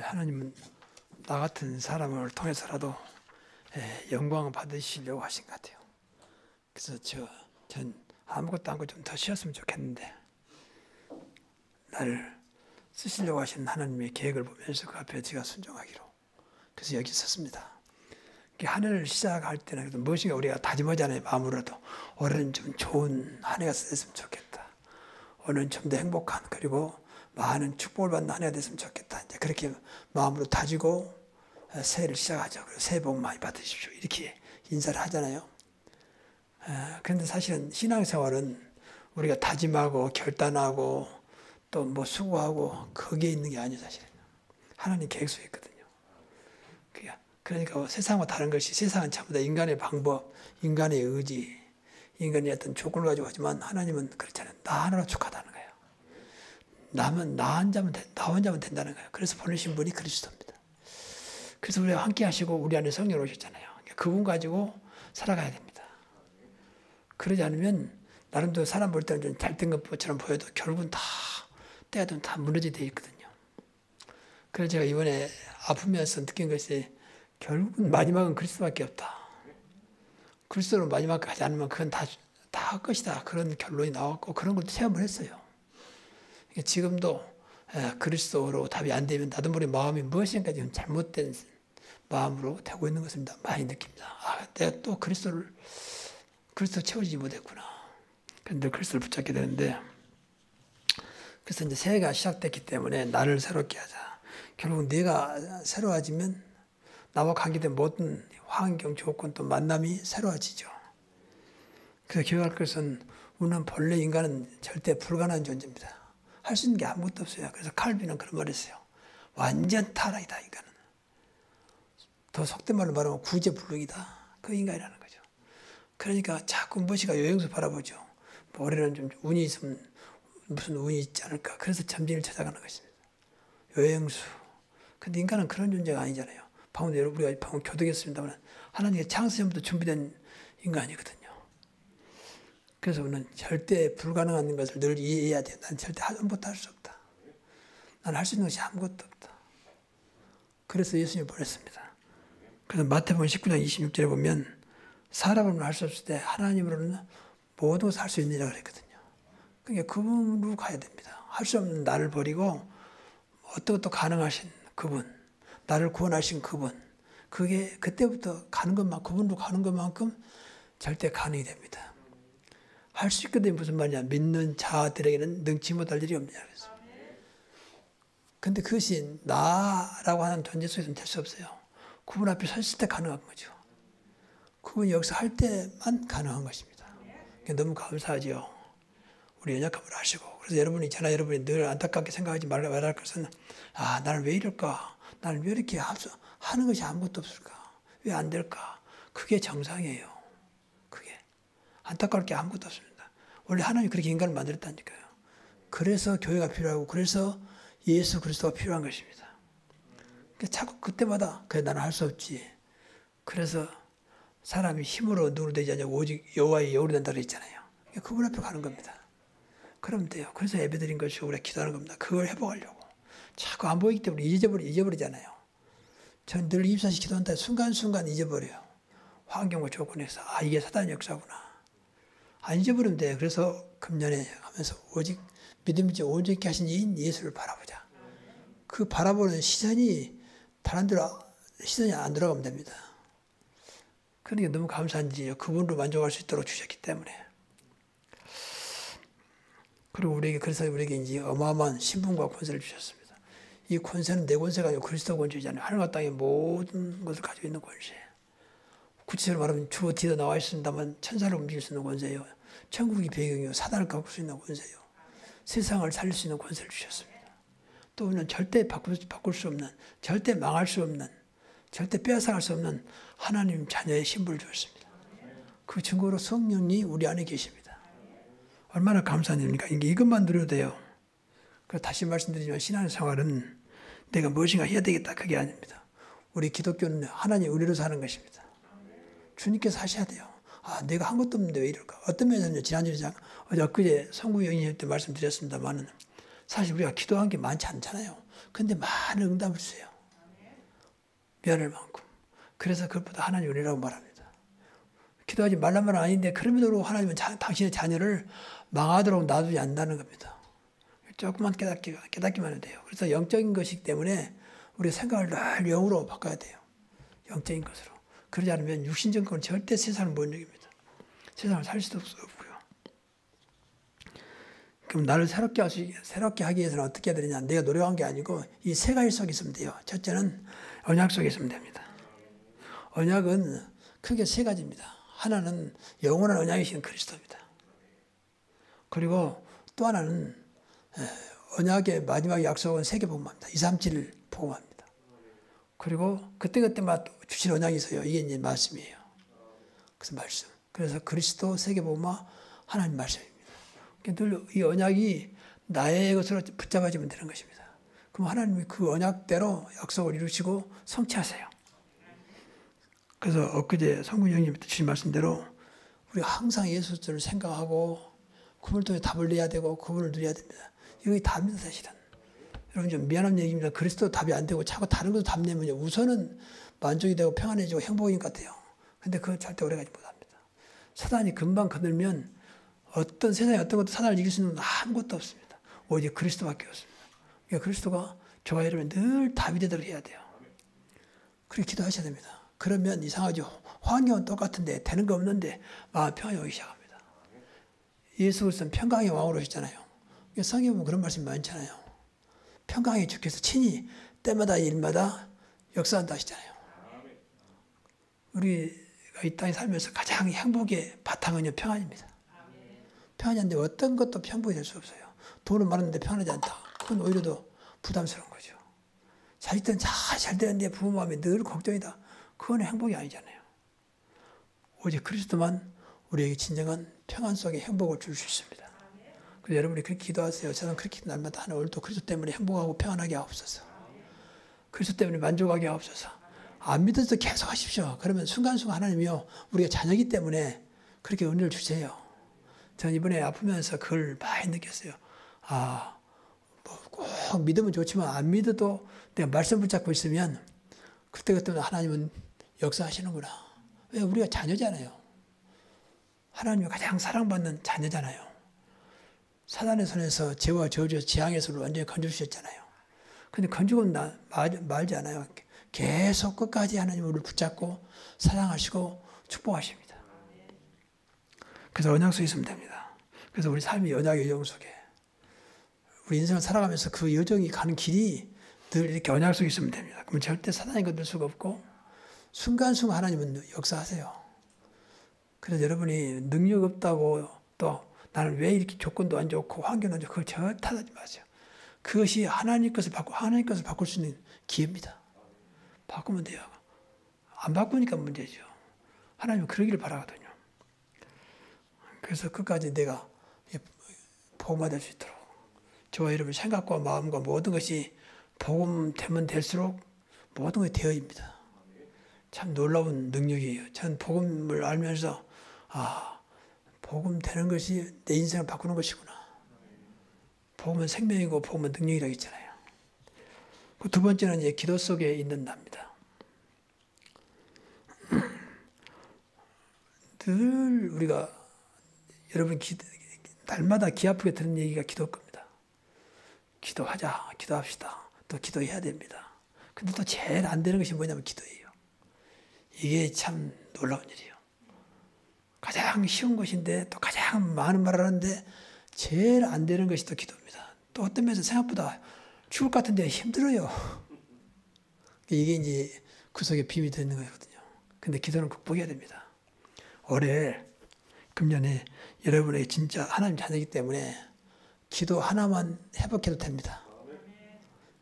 하나님은 나 같은 사람을 통해서라도 영광을 받으시려고 하신 것 같아요. 그래서 전 아무것도 않고 좀 더 쉬었으면 좋겠는데 나를 쓰시려고 하신 하나님의 계획을 보면서 그 앞에 제가 순종하기로 그래서 여기 섰습니다. 한 해를 시작할 때는 무엇인가 우리가 다짐하잖아요. 마음으로도 올해는 좀 좋은 한 해가 됐으면 좋겠다. 오늘은 좀 더 행복한 그리고 많은 축복을 받는 한 해가 됐으면 좋겠다. 이제 그렇게 마음으로 다지고 새해를 시작하죠. 그리고 새해 복 많이 받으십시오. 이렇게 인사를 하잖아요. 그런데 사실은 신앙생활은 우리가 다짐하고 결단하고 또 뭐 수고하고 거기에 있는 게 아니에요. 사실은 하나님 계획 속에 있거든요. 그러니까 세상과 다른 것이 세상은 전부 다 인간의 방법, 인간의 의지, 인간의 어떤 조건을 가지고 하지만 하나님은 그렇잖아요. 나 하나로 족하다는 거예요. 남은 나 혼자면 된다는 거예요. 그래서 보내신 분이 그리스도입니다. 그래서 우리와 함께 하시고 우리 안에 성령 오셨잖아요. 그분 가지고 살아가야 됩니다. 그러지 않으면 나름대로 사람 볼 때는 좀 잘된 것처럼 보여도 결국은 다 때가 되면 다 무너지게 되어 있거든요. 그래서 제가 이번에 아프면서 느낀 것이 결국은 마지막은 그리스도밖에 없다. 그리스도로 마지막까지 하지 않으면 그건 다 할 것이다. 그런 결론이 나왔고 그런 것도 체험을 했어요. 지금도 그리스도로 답이 안 되면 나도 모르게 마음이 무엇인가 지금 잘못된 마음으로 되고 있는 것을 많이 느낍니다. 내가 또 그리스도 채워지지 못했구나. 그런데 그리스도를 붙잡게 되는데 그래서 이제 새해가 시작됐기 때문에 나를 새롭게 하자. 결국 내가 새로워지면 나와 관계된 모든 환경, 조건 또 만남이 새로워지죠. 그래서 기억할 것은 우리는 본래 인간은 절대 불가능한 존재입니다. 할 수 있는 게 아무것도 없어요. 그래서 칼빈은 그런 말을 했어요. 완전 타락이다 인간은. 더 속된 말로 말하면 구제불능이다. 그 인간이라는 거죠. 그러니까 자꾸 무엇이가 요행수 바라보죠. 올해는 좀 운이 있으면 무슨 운이 있지 않을까. 그래서 점진을 찾아가는 것입니다. 요행수. 근데 인간은 그런 존재가 아니잖아요. 방금 우리가 방금 교독했습니다만 하나님의 창세전부터 준비된 인간이거든요. 그래서 우리는 절대 불가능한 것을 늘 이해해야 돼요. 난 절대 아무것도 할 수 없다. 난 할 수 있는 것이 아무것도 없다. 그래서 예수님을 보냈습니다. 그래서 마태복음 19장 26절에 보면 사람으로는 할 수 없을 때 하나님으로는 모든 것을 할 수 있느니라 그랬거든요. 그러니까 그분으로 가야 됩니다. 할 수 없는 나를 버리고 어떤 것도 가능하신 그분, 나를 구원하신 그분, 그게 그때부터 가는 것만 그분으로 가는 것만큼 절대 가능이 됩니다. 할 수 있거든요. 무슨 말이냐. 믿는 자들에게는 능치 못할 일이 없느냐. 그런데 그것이 나라고 하는 존재 속에서는 될 수 없어요. 그분 앞에 섰을 때 가능한 거죠. 그분이 여기서 할 때만 가능한 것입니다. 너무 감사하죠. 우리 연약함을 아시고. 그래서 여러분이 늘 안타깝게 생각하지 말할 것은 나는 왜 이럴까? 나는 왜 이렇게 하는 것이 아무것도 없을까? 왜 안 될까? 그게 정상이에요. 그게. 안타까울 게 아무것도 없습니다. 원래 하나님이 그렇게 인간을 만들었다니까요. 그래서 교회가 필요하고 그래서 예수 그리스도가 필요한 것입니다. 자꾸 그때마다 그래 나는 할 수 없지. 그래서 사람이 힘으로 누구로 되지 않냐고 오직 여호와의 영으로 된다고 했잖아요. 그분 앞에 가는 겁니다. 그러면 돼요. 그래서 예배드린 것이고 우리가 기도하는 겁니다. 그걸 회복하려고. 자꾸 안 보이기 때문에 잊어버리잖아요. 전 늘 24시간 기도한다 순간순간 잊어버려요. 환경과 조건에서 이게 사단의 역사구나. 안 잊어버리면 돼요. 그래서 금년에 하면서 오직 믿음이지 온전히 하신 이인 예수를 바라보자. 그 바라보는 시선이 다른 데로 시선이 안 들어가면 됩니다. 그러니까 너무 감사한 일이죠. 그분으로 만족할 수 있도록 주셨기 때문에. 그리고 그래서 우리에게 이제 어마어마한 신분과 권세를 주셨습니다. 이 권세는 내 권세가 아니고 그리스도 권세잖아요. 하늘과 땅의 모든 것을 가지고 있는 권세. 구체적으로 말하면 주 뒤에 나와 있습니다만 천사를 움직일 수 있는 권세요. 천국이 배경이요. 사단을 꺾을 수 있는 권세요. 세상을 살릴 수 있는 권세를 주셨습니다. 또 우리는 절대 바꿀 수 없는, 절대 망할 수 없는, 절대 빼앗아갈 수 없는 하나님 자녀의 신분을 주었습니다. 그 증거로 성령이 우리 안에 계십니다. 얼마나 감사한 일입니까? 이것만 누려도 돼요. 그래서 다시 말씀드리지만 신앙생활은 내가 무엇인가 해야 되겠다. 그게 아닙니다. 우리 기독교는 하나님 은혜로 사는 것입니다. 주님께서 하셔야 돼요. 내가 한 것도 없는데 왜 이럴까? 어떤 면에서는 지난주에 엊그제 성구 영인회 때 말씀드렸습니다만 사실 우리가 기도한 게 많지 않잖아요. 근데 많은 응답을 주세요. 미안할 만큼. 그래서 그것보다 하나님 은혜라고 말합니다. 기도하지 말란 말은 아닌데 그럼에도 하나님은 당신의 자녀를 망하도록 놔두지 않는다는 겁니다. 조금만 깨닫기만 해도 돼요. 그래서 영적인 것이기 때문에 우리 생각을 늘 영으로 바꿔야 돼요. 영적인 것으로. 그러지 않으면 육신적인 건 절대 세상을 못 이깁니다. 세상을 살 수도 없고요. 그럼 나를 새롭게 하기 위해서는 어떻게 해야 되느냐. 내가 노력한 게 아니고 이 세 가지 속에 있으면 돼요. 첫째는 언약 속에 있으면 됩니다. 언약은 크게 세 가지입니다. 하나는 영원한 언약이신 그리스도입니다. 그리고 또 하나는 언약의 마지막 약속은 세계복음화입니다. 237 복음화입니다. 그리고 그때마다 주신 언약이 있어요. 이게 이제 말씀이에요. 그래서 말씀. 그래서 그리스도 세계복음화 하나님 말씀입니다. 늘 이 언약이 나의 것으로 붙잡아지면 되는 것입니다. 그럼 하나님이 그 언약대로 약속을 이루시고 성취하세요. 그래서 엊그제 성군형님 주신 말씀대로 우리가 항상 예수를 생각하고 그분을 통해 답을 내야 되고 그분을 누려야 됩니다. 이게 답입니다, 사실은. 여러분 좀 미안한 얘기입니다. 그리스도 답이 안 되고 자꾸 다른 것도 답 내면요. 우선은 만족이 되고 평안해지고 행복인 것 같아요. 근데 그건 절대 오래가지 못합니다. 사단이 금방 거들면 어떤 세상에 어떤 것도 사단을 이길 수 있는 건 아무것도 없습니다. 오직 그리스도밖에 없습니다. 그러니까 그리스도가 저와 여러분 늘 답이 되도록 해야 돼요. 그렇게 기도하셔야 됩니다. 그러면 이상하죠. 환경은 똑같은데 되는 거 없는데 마음 평안이 오기 시작합니다. 예수 그리스도는 평강의 왕으로 오셨잖아요. 성경에 보면 그런 말씀이 많잖아요. 평강의 주께서 친히 때마다 일마다 역사한다 하시잖아요. 우리가 이 땅에 살면서 가장 행복의 바탕은요 평안입니다. 평안이 안 되면 어떤 것도 행복이 될 수 없어요. 돈은 많은데 평안하지 않다. 그건 오히려 더 부담스러운 거죠. 자식들은 잘 되는데 부모 마음이 늘 걱정이다. 그건 행복이 아니잖아요. 오직 그리스도만 우리에게 진정한 평안 속에 행복을 줄 수 있습니다. 그래서 여러분이 그렇게 기도하세요. 저는 그렇게 날마다 하는 오늘도 그리스도 때문에 행복하고 평안하게 하옵소서. 그리스도 때문에 만족하게 하옵소서. 안 믿어도 계속 하십시오. 그러면 순간순간 하나님이요. 우리가 자녀이기 때문에 그렇게 은혜를 주세요. 저는 이번에 아프면서 그걸 많이 느꼈어요. 꼭 믿으면 좋지만 안 믿어도 내가 말씀 붙잡고 있으면 그때그때 하나님은 역사하시는구나. 왜? 우리가 자녀잖아요. 하나님이 가장 사랑받는 자녀잖아요. 사단의 손에서 죄와 저주에서 재앙에서 완전히 건져주셨잖아요. 근데 건지고 말지 않아요. 계속 끝까지 하나님 우리를 붙잡고 사랑하시고 축복하십니다. 그래서 언약 속에 있으면 됩니다. 그래서 우리 삶이 언약의 여정 속에 우리 인생을 살아가면서 그 여정이 가는 길이 늘 이렇게 언약 속에 있으면 됩니다. 그러면 절대 사단이 건들 수가 없고 순간순간 하나님은 역사하세요. 그래서 여러분이 능력 없다고 또 나는 왜 이렇게 조건도 안 좋고 환경도 안 좋고 그걸 절대 탓하지 마세요. 그것이 하나님 것을 바꿀 수 있는 기회입니다. 바꾸면 돼요. 안 바꾸니까 문제죠. 하나님은 그러기를 바라거든요. 그래서 끝까지 내가 복음화될 수 있도록 저와 여러분 생각과 마음과 모든 것이 복음되면 될수록 모든 것이 되어입니다. 참 놀라운 능력이에요. 전 복음을 알면서 복음 되는 것이 내 인생을 바꾸는 것이구나. 복음은 생명이고 복음은 능력이라고 했잖아요. 그 두 번째는 이제 기도 속에 있는답니다. 늘 우리가 여러분 날마다 귀 아프게 듣는 얘기가 기도일 겁니다. 기도하자, 기도합시다. 또 기도해야 됩니다. 근데 또 제일 안 되는 것이 뭐냐면 기도예요. 이게 참 놀라운 일이에요. 가장 쉬운 것인데 또 가장 많은 말을 하는데 제일 안 되는 것이 또 기도입니다. 또 어떤 면에서 생각보다 죽을 것 같은데 힘들어요. 이게 이제 그 속에 비밀이 있는 거거든요. 근데 기도는 극복해야 됩니다. 올해 금년에 여러분에게 진짜 하나님 자녀이기 때문에 기도 하나만 회복해도 됩니다.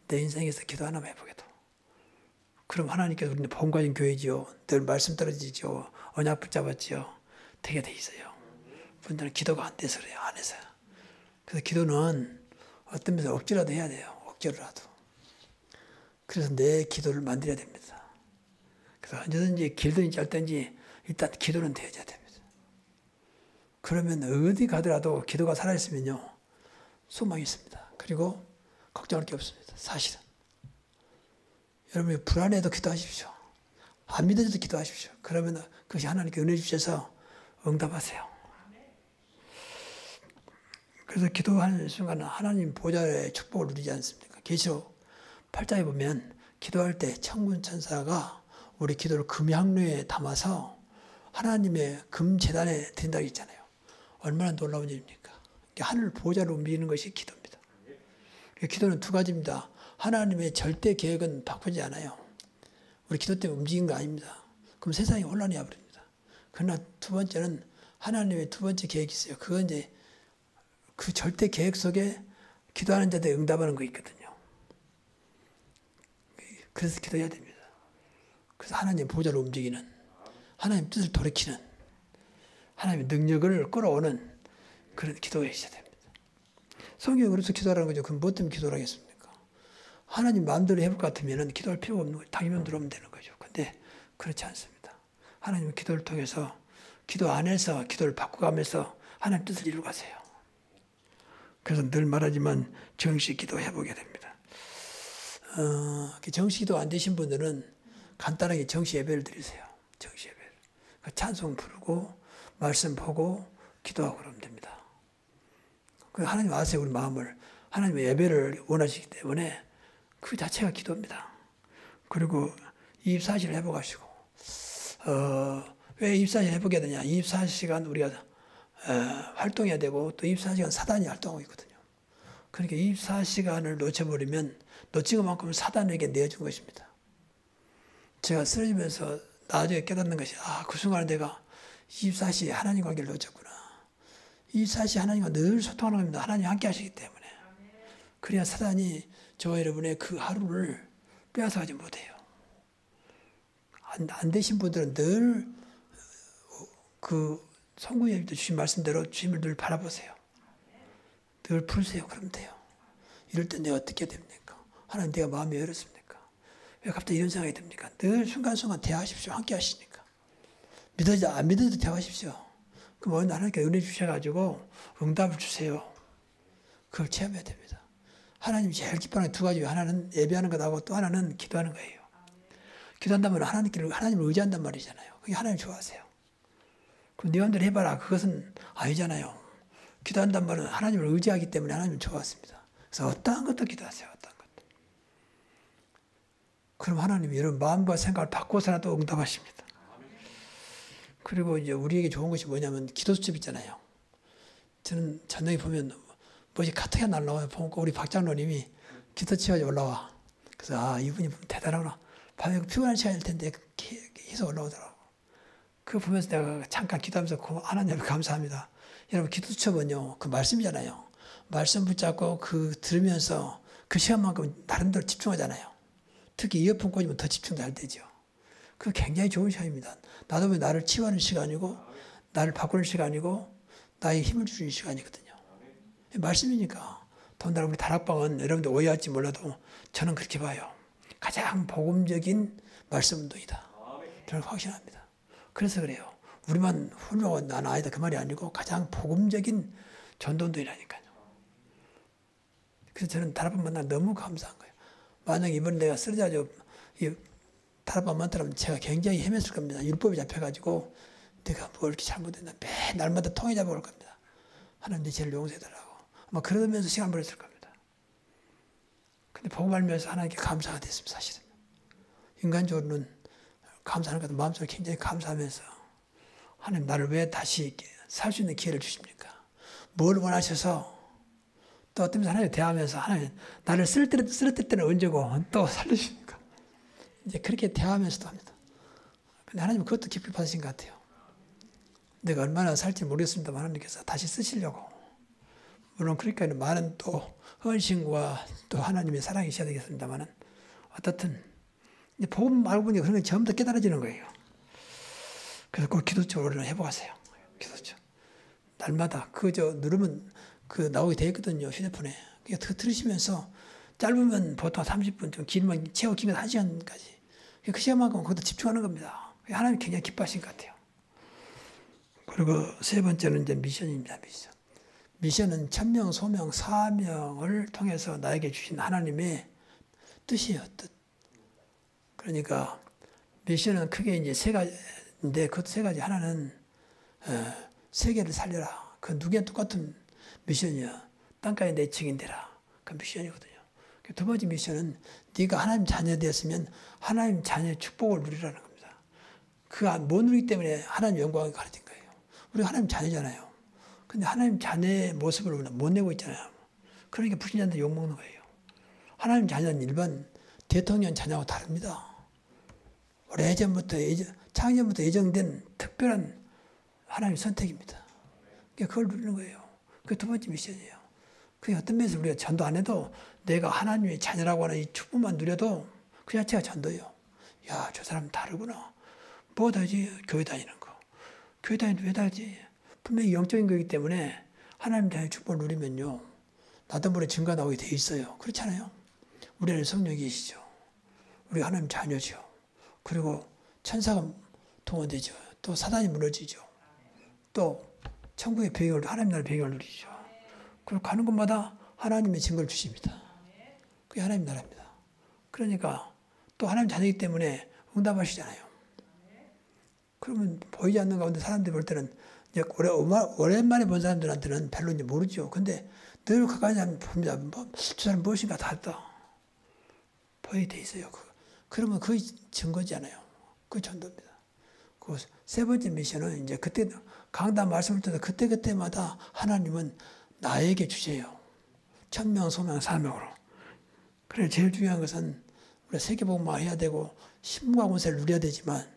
내 인생에서 기도 하나만 회복해도. 그럼 하나님께서 우리는 복음 가진 교회지요. 늘 말씀 떨어지죠. 언약 붙잡았지요. 되게 돼 있어요. 분들은 기도가 안 돼서 그래요. 안 해서요. 그래서 기도는 어떤 면에서 억지라도 해야 돼요. 억지로라도. 그래서 내 기도를 만들어야 됩니다. 그래서 언제든지 길든지 짧든지 일단 기도는 되어야 됩니다. 그러면 어디 가더라도 기도가 살아있으면요. 소망이 있습니다. 그리고 걱정할 게 없습니다. 사실은. 여러분이 불안해도 기도하십시오. 안 믿어져도 기도하십시오. 그러면 그것이 하나님께 은혜 주셔서 응답하세요. 그래서 기도하는 순간은 하나님 보좌의 축복을 누리지 않습니까? 계시록 8장에 보면 기도할 때 천군 천사가 우리 기도를 금향로에 담아서 하나님의 금재단에 드린다고 했잖아요. 얼마나 놀라운 일입니까? 하늘 보좌를 움직이는 것이 기도입니다. 기도는 두 가지입니다. 하나님의 절대 계획은 바꾸지 않아요. 우리 기도 때문에 움직인 거 아닙니다. 그럼 세상이 혼란이 와버립니다. 그러나 두 번째는 하나님의 두 번째 계획이 있어요. 그건 이제 그 절대 계획 속에 기도하는 자들이 응답하는 거 있거든요. 그래서 기도해야 됩니다. 그래서 하나님 보좌를 움직이는, 하나님 뜻을 돌이키는, 하나님의 능력을 끌어오는 그런 기도에 있어야 됩니다. 성경에 그래서 기도하라는 거죠. 그럼 뭐 때문에 기도를 하겠습니까? 하나님 마음대로 해볼 것 같으면 기도할 필요가 없는 거예요. 당이면 들어오면 되는 거죠. 근데 그렇지 않습니다. 하나님은 기도를 통해서 기도 안에서 기도를 바꿔가면서 하나님 뜻을 이루가세요. 그래서 늘 말하지만 정식 기도해보게 됩니다. 정식 기도 안 되신 분들은 간단하게 정식 예배를 드리세요. 정식 예배를. 찬송 부르고 말씀 보고 기도하고 그러면 됩니다. 하나님 아세요, 우리 마음을. 하나님의 예배를 원하시기 때문에 그 자체가 기도입니다. 그리고 24시를 해보가시고 왜 24시를 해보게 되냐. 24시간 우리가 활동해야 되고 또 24시간 사단이 활동하고 있거든요. 그러니까 24시간을 놓쳐버리면 놓친 것만큼 사단에게 내준 것입니다. 제가 쓰러지면서 나중에 깨닫는 것이 그 순간에 내가 24시 하나님 관계를 놓쳤구나. 24시 하나님과 늘 소통하는 겁니다. 하나님 함께 하시기 때문에. 그래야 사단이 저와 여러분의 그 하루를 빼앗아가지 못해요. 안 되신 분들은 늘 그 성구예비도 주신 말씀대로 주님을 늘 바라보세요. 늘 부르세요. 그러면 돼요. 이럴 때 내가 어떻게 됩니까? 하나님 내가 마음이 왜 이렇습니까? 왜 갑자기 이런 생각이 듭니까? 늘 순간순간 대화하십시오. 함께 하시니까. 안 믿어도 대화하십시오. 그럼 오늘 하나님께 은혜 주셔가지고 응답을 주세요. 그걸 체험해야 됩니다. 하나님이 제일 기뻐하는 두 가지. 하나는 예배하는 것하고 또 하나는 기도하는 거예요. 기도한다면 하나님을 의지한단 말이잖아요. 그게 하나님 좋아하세요. 그럼 네 마음대로 해봐라. 그것은 아니잖아요. 기도한단 말은 하나님을 의지하기 때문에 하나님을 좋아했습니다. 그래서 어떠한 것도 기도하세요. 어떠한 것도. 그럼 하나님이 여러분 마음과 생각을 바꿔서라도 응답하십니다. 그리고 이제 우리에게 좋은 것이 뭐냐면 기도 수첩 있잖아요. 저는 저녁에 보면 뭐지 카톡이 날라와요. 보니까 우리 박 장로님이 기도 치가지고 올라와. 그래서 이분이 대단하구나. 밤에 피곤한 시간일 텐데 계속 올라오더라고. 그거 보면서 내가 잠깐 기도하면서 하나님 감사합니다. 여러분 기도 수첩은요. 그 말씀이잖아요. 말씀 붙잡고 들으면서 그 시간만큼 나름대로 집중하잖아요. 특히 이어폰 꽂으면 더 집중 잘 되죠. 그거 굉장히 좋은 시간입니다. 나도 왜 나를 치유하는 시간이고 나를 바꾸는 시간이고 나의 힘을 주는 시간이거든요. 말씀이니까. 더군다나 우리 다락방은 여러분들 오해할지 몰라도 저는 그렇게 봐요. 가장 복음적인 말씀 운동이다. 저는 확신합니다. 그래서 그래요. 우리만 훌륭한 난 아니다 그 말이 아니고 가장 복음적인 전도 운동이라니까요. 그래서 저는 다락방 만나 너무 감사한 거예요. 만약 이번에 내가 쓰러져가지고 다락방 만나면 제가 굉장히 헤맸을 겁니다. 율법이 잡혀가지고 내가 뭐 이렇게 잘못했나 매 날마다 통해 잡아올 겁니다. 하나님 내 죄를 용서해달라고. 아마 그러면서 시간 보냈을 겁니다. 근데 복음 알면서 하나님께 감사가 됐습니다. 사실은. 인간적으로는 감사하는 것도 마음속에 굉장히 감사하면서 하나님 나를 왜 다시 살 수 있는 기회를 주십니까? 뭘 원하셔서 또 어떤 면에서 하나님 대하면서 하나님 나를 쓰러뜨릴 때는 언제고 또 살려주십니까? 이제 그렇게 대하면서도 합니다. 근데 하나님은 그것도 깊이 받으신 것 같아요. 내가 얼마나 살지 모르겠습니다만 하나님께서 다시 쓰시려고. 물론 그러니까 많은 또 헌신과 또 하나님의 사랑이 있어야 되겠습니다만 어떻든 이제 복음 알고 보니까 그런 게 전부 다 깨달아지는 거예요. 그래서 꼭 기도처를 해보세요. 기도처. 날마다 누르면 나오게 되어 있거든요. 휴대폰에. 그러니까 들으시면서 짧으면 보통 30분, 좀 길면 최고 길면 1시간까지. 그 시간만큼 거기다 집중하는 겁니다. 하나님 굉장히 기뻐하신 것 같아요. 그리고 세 번째는 이제 미션입니다. 미션. 미션은 천명, 소명, 사명을 통해서 나에게 주신 하나님의 뜻이에요. 뜻. 그러니까 미션은 크게 이제 세 가지인데 그 세 가지 하나는 세계를 살려라. 그 누구나 똑같은 미션이야. 땅가에 내 증인되라. 그 미션이거든요. 두 번째 미션은 네가 하나님 자녀 되었으면 하나님 자녀의 축복을 누리라는 겁니다. 못 누리기 때문에 하나님 영광을 가르친 거예요. 우리가 하나님 자녀잖아요. 근데 하나님 자녀의 모습을 못 내고 있잖아요. 그러니까 불신자한테 욕먹는 거예요. 하나님 자녀는 일반 대통령 자녀하고 다릅니다. 오래전부터 창세전부터 예정된 특별한 하나님의 선택입니다. 그걸 누리는 거예요. 그게 두 번째 미션이에요. 그게 어떤 면에서 우리가 전도 안 해도 내가 하나님의 자녀라고 하는 이 축복만 누려도 그 자체가 전도예요. 야, 저 사람 다르구나. 뭐 다르지? 교회 다니는 거. 교회 다니는데 왜 다르지? 분명히 영적인 거기 때문에 하나님 자녀의 축복을 누리면요. 나도 모르게 증거 나오게 돼 있어요. 그렇잖아요. 우리 안에 성령이 계시죠. 우리가 하나님 자녀죠. 그리고 천사가 동원되죠. 또 사단이 무너지죠. 또 천국의 배경을 하나님 나라의 배경을 누리죠. 그리고 가는 곳마다 하나님의 증거를 주십니다. 그게 하나님 나라입니다. 그러니까 또 하나님 자녀이기 때문에 응답하시잖아요. 그러면 보이지 않는 가운데 사람들이 볼 때는 이제 오랜만에 본 사람들한테는 별로 이제 모르죠. 근데 늘 가까이 하면 봅니다. 저 사람 무엇인가 다르다. 보이게 돼 있어요. 그러면 그 증거잖아요. 그 전도입니다. 그 세 번째 미션은 이제 그때 강단 말씀을 듣다 그때마다 하나님은 나에게 주세요. 천명, 소명, 사명으로. 그래 제일 중요한 것은 우리가 세계복음화 해야 되고 신부와 권세를 누려야 되지만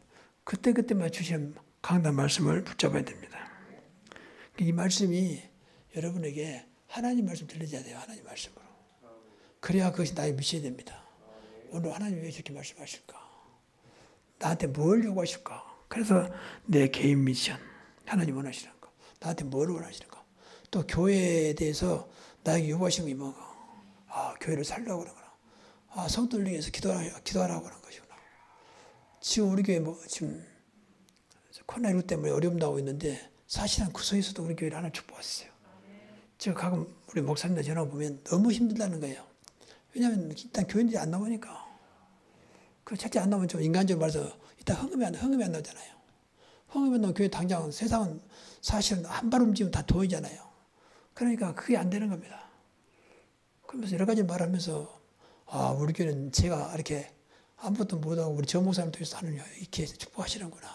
그때마다 주시는 강단 말씀을 붙잡아야 됩니다. 이 말씀이 여러분에게 하나님 말씀 들려줘야 돼요. 하나님 말씀으로. 그래야 그것이 나의 미션이 됩니다. 오늘 하나님 왜 이렇게 말씀하실까? 나한테 뭘 요구하실까? 그래서 내 개인 미션, 하나님 원하시는 거. 나한테 뭘 원하시는가? 또 교회에 대해서 나에게 요구하시는 게 뭐가? 교회를 살려고 그러구나. 성도를 위해서 기도하라고 하는 것이구나. 지금 우리 교회 지금 코로나19 때문에 어려움 나오고 있는데 사실은 그 속에서도 우리 교회를 하나 축복했어요. 제가 가끔 우리 목사님들 전화 보면 너무 힘들다는 거예요. 왜냐하면 일단 교인들이 안 나오니까. 그 첫째 안 나오면 좀 인간적으로 말해서 일단 흥음이 안 나오잖아요. 흥음이 안 나오면 교회 당장 세상은 사실은 한 발 움직이면 다 도이잖아요. 그러니까 그게 안 되는 겁니다. 그러면서 여러 가지 말하면서 우리 교회는 제가 이렇게 아무것도 못하고 우리 전 목사님 통해서 하느냐 이렇게 축복하시는구나.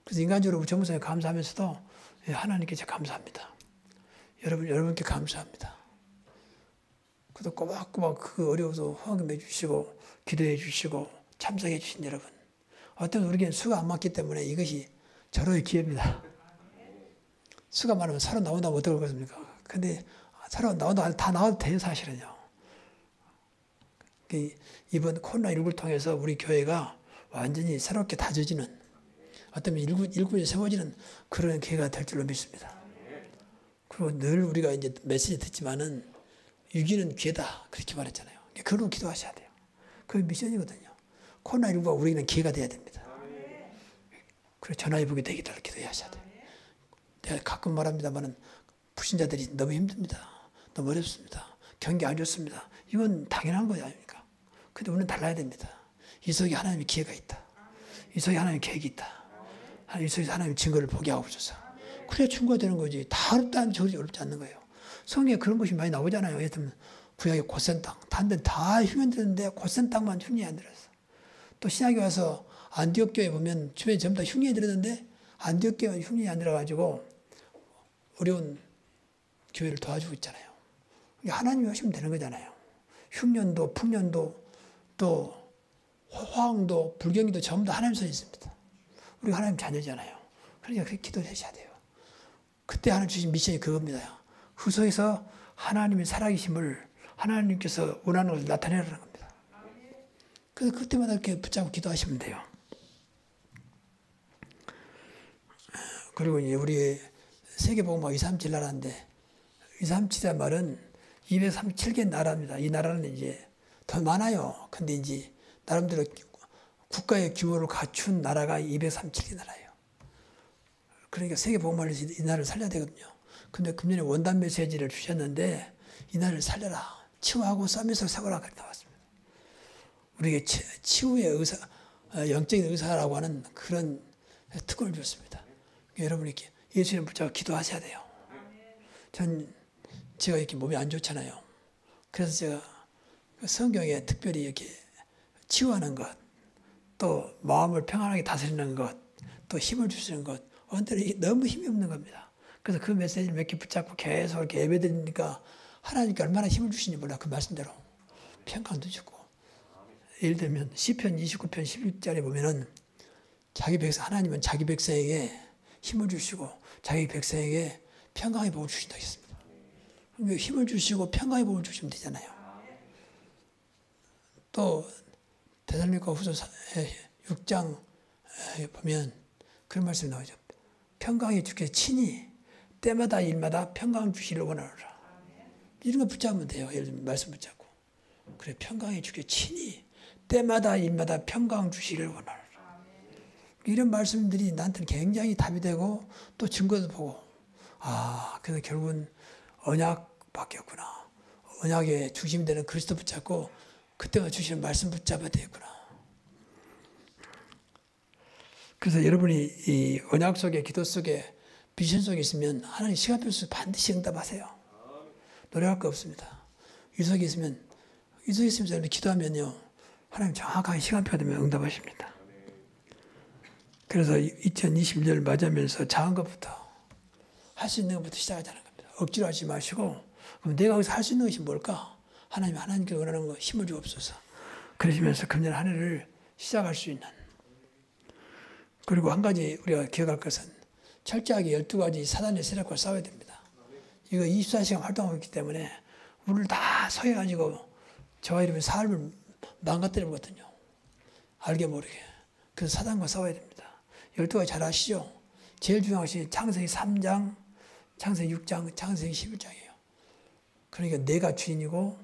그래서 인간적으로 우리 전 목사님 감사하면서도 하나님께 제가 감사합니다. 여러분께 감사합니다. 그래도 꼬박꼬박 그 어려워도 헌금해 주시고 기도해 주시고 참석해 주신 여러분. 어떤 우리에게는 수가 안 맞기 때문에 이것이 절호의 기회입니다. 수가 많으면 서로 나온다면 어떡할 것입니까? 근데 서로 다 나와도 돼요, 사실은요. 이번 코로나19를 통해서 우리 교회가 완전히 새롭게 다져지는 어떤 일꾼이 세워지는 그런 기회가 될 줄로 믿습니다. 그리고 늘 우리가 이제 메시지 듣지만은 유기는 기회다. 그렇게 말했잖아요. 그걸로 기도하셔야 돼요. 그게 미션이거든요. 코로나19가 우리에게는 기회가 돼야 됩니다. 그래서 전화위복이 되기를 기도하셔야 돼요. 내가 가끔 말합니다만은 불신자들이 너무 힘듭니다. 너무 어렵습니다. 경기 안 좋습니다. 이건 당연한 거 아닙니까? 근데 우리는 달라야 됩니다. 이 속에 하나님의 기회가 있다. 이 속에 하나님의 계획이 있다. 이 속에서 하나님의 증거를 보게 하고 주셔서. 그래야 충고가 되는 거지. 다 어렵다는 저리 어렵지 않는 거예요. 성경에 그런 것이 많이 나오잖아요. 예를 들면 구약의 곧센 땅. 다른 다 흉년 들었는데 곧센 땅만 흉년이 안 들었어. 또 신약에 와서 안디옥 교회 보면 주변에 전부 다 흉년이 들었는데 안디옥 교회는 흉년이 안 들어가지고 어려운 교회를 도와주고 있잖아요. 하나님이 하시면 되는 거잖아요. 흉년도 풍년도 또 화왕도 불경기도 전부 다 하나님 손에 있습니다. 우리가 하나님 자녀잖아요. 그러니까 그렇게 기도하셔야 돼요. 그때 하나님 주신 미션이 그겁니다. 그 속에서 하나님의 살아계심을 하나님께서 원하는 것을 나타내라는 겁니다. 그래서 그때마다 이렇게 붙잡고 기도하시면 돼요. 그리고 이제 우리 세계복음화 237 나라인데 237이라는 말은 237개 나라입니다. 이 나라는 이제 더 많아요. 근데 이제 나름대로 국가의 규모를 갖춘 나라가 237개 나라예요. 그러니까 세계복음화를 이 나라를 살려야 되거든요. 근데 금년에 원단 메시지를 주셨는데 이 나라를 살려라. 치유하고 서밋을 세워라. 그렇게 나왔습니다. 우리에게 치유의 의사, 영적인 의사라고 하는 그런 특권을 줬습니다. 여러분이 예수님 붙잡고 기도하셔야 돼요. 제가 이렇게 몸이 안 좋잖아요. 그래서 제가 성경에 특별히 이렇게 치유하는 것, 또 마음을 평안하게 다스리는 것, 또 힘을 주시는 것, 어느 때는 이게 너무 힘이 없는 겁니다. 그래서 그 메시지를 몇 개 붙잡고 계속 이렇게 예배드리니까 하나님께 얼마나 힘을 주시는지 몰라. 그 말씀대로 평강도 주고. 예를 들면 시편 29편 16절에 보면은 자기 백성, 하나님은 자기 백성에게 힘을 주시고 자기 백성에게 평강의 복을 주신다고 했습니다. 그러니까 힘을 주시고 평강의 복을 주시면 되잖아요. 또 데살로니가 후서 6장 보면 그런 말씀이 나오죠. 평강이 주께 친히 때마다 일마다 평강 주시기를 원하노라. 이런 거 붙잡으면 돼요. 예를 들면 말씀 붙잡고. 그래, 평강이 주께 친히 때마다 일마다 평강 주시기를 원하노라. 이런 말씀들이 나한테는 굉장히 답이 되고 또 증거도 보고, 그래서 결국은 언약 바뀌었구나. 언약의 중심이 되는 그리스도 붙잡고 그때가 주시는 말씀 붙잡아야 되겠구나. 그래서 여러분이 이 언약 속에, 기도 속에, 비전 속에 있으면 하나님 시간표 속에 반드시 응답하세요. 노력할 거 없습니다. 유석이 있으면 여러분 기도하면요, 하나님 정확하게 시간표가 되면 응답하십니다. 그래서 2021년을 맞이하면서 작은 것부터, 할 수 있는 것부터 시작하자는 겁니다. 억지로 하지 마시고, 그럼 내가 여기서 할 수 있는 것이 뭘까? 하나님께 원하는 거 힘을 주옵소서. 그러시면서 금년 한 해를 시작할 수 있는. 그리고 한 가지 우리가 기억할 것은 철저하게 12가지 사단의 세력과 싸워야 됩니다. 이거 24시간 활동하고 있기 때문에 우리를 다 서해가지고 저와 이러면 삶을 망가뜨리거든요. 알게 모르게. 그래서 사단과 싸워야 됩니다. 12가지 잘 아시죠? 제일 중요한 것이 창세기 3장, 창세기 6장, 창세기 11장이에요. 그러니까 내가 주인이고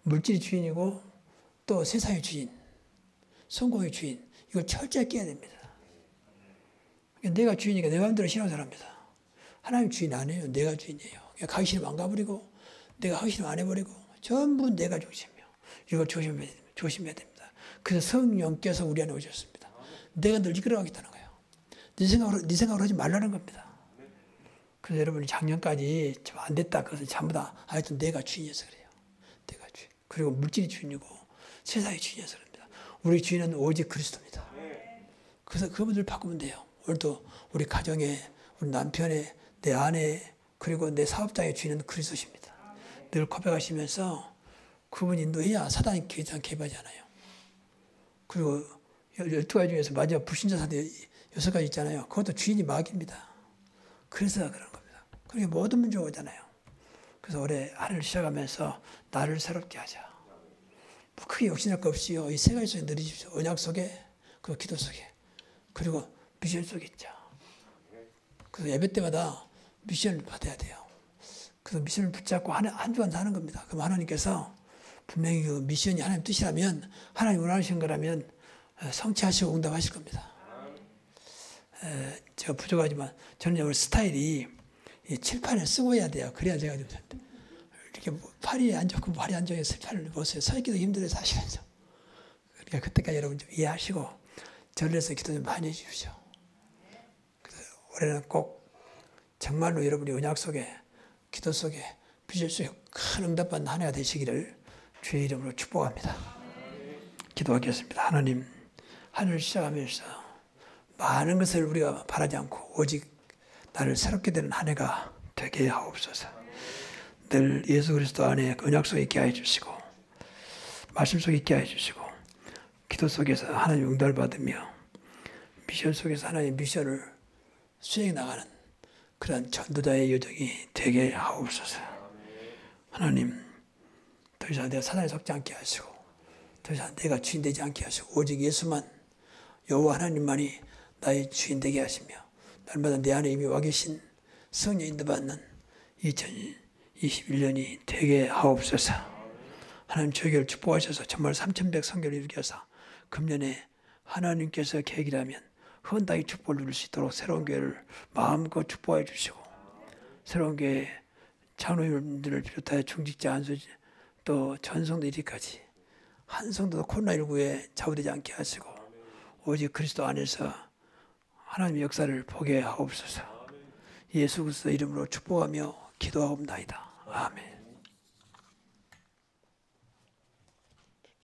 물질이 주인이고 또 세상의 주인, 성공의 주인, 이걸 철저히 깨야 됩니다. 내가 주인이니까 내 마음대로 신앙생활합니다. 하나님 주인 아니에요. 내가 주인이에요. 가기 싫으면 안 가버리고 내가 하기 싫으면 안 해버리고 전부 내가 중심이에요. 이걸 조심해야 됩니다. 그래서 성령께서 우리 안에 오셨습니다. 내가 늘 이끌어가겠다는 거예요. 네 생각으로 하지 말라는 겁니다. 그래서 여러분이 작년까지 좀 안 됐다. 그것은 전부 다 하여튼 내가 주인이어서 그래요. 내가 주인. 그리고 물질이 주인이고 세상이 주인이어서 그럽니다. 우리 주인은 오직 그리스도입니다. 그래서 그분들 바꾸면 돼요. 오늘도 우리 가정에, 우리 남편의, 내 아내, 그리고 내 사업장의 주인은 그리스도십니다. 늘 고백하시면서 그분 인도해야 사단이 개입하지 않아요. 그리고 12가지 중에서 마지막 불신자 사대 6가지 있잖아요. 그것도 주인이 마귀입니다. 그래서 그런 겁니다. 그러니까 모든 문제가 오잖아요. 그래서 올해 한 해를 시작하면서 나를 새롭게 하자. 뭐 크게 욕심할 거 없이요. 이 세 가지 속에 늘리십시오. 언약 속에, 그 기도 속에, 그리고 미션 속에 있자. 그래서 예배 때마다 미션을 받아야 돼요. 그래서 미션을 붙잡고 한 주간 사는 겁니다. 그럼 하나님께서 분명히 그 미션이 하나님 뜻이라면, 하나님 원하시는 거라면 성취하시고 응답하실 겁니다. 제가 부족하지만 저는 오늘 스타일이 칠판을 쓰고 해야 돼요. 그래야 제가 좀 이렇게 팔이 안 좋고 발이 안 좋아서 칠판을 못 써요. 서 있기도 힘들어요, 사실은. 그러니까 그때까지 여러분 좀 이해하시고 절에서 기도 좀 많이 해주십시오. 그래서 올해는 꼭 정말로 여러분이 언약 속에, 기도 속에, 비전 속에 큰 응답받는 한 해가 되시기를 주의 이름으로 축복합니다. 기도하겠습니다. 하나님, 한 해를 시작하면서 많은 것을 우리가 바라지 않고 오직 나를 새롭게 되는 한 해가 되게 하옵소서. 늘 예수 그리스도 안에 언약 속에 있게 해 주시고 말씀 속에 있게 해 주시고 기도 속에서 하나님 응답을 받으며 미션 속에서 하나님 미션을 수행해 나가는 그런 전도자의 여정이 되게 하옵소서. 하나님, 더 이상 내가 사단에 속지 않게 하시고 더 이상 내가 주인 되지 않게 하시고 오직 예수만, 여호와 하나님만이 나의 주인 되게 하시며 날마다 내 안에 이미 와 계신 성령 인도받는 2021년이 되게 하옵소서. 하나님 저희를 축복하셔서 정말 3100 성결을 이루게 하사 금년에 하나님께서 계획이라면 헌당의 축복을 누릴 수 있도록 새로운 교회를 마음껏 축복해 주시고 새로운 교회 장로님들을 비롯하여 중직자 한소지 또 전성도 이리까지 한 성도도 코로나19에 좌우되지 않게 하시고 오직 그리스도 안에서 하나님의 역사를 보게 하옵소서. 예수 그리스도 이름으로 축복하며 기도하옵나이다. 아멘.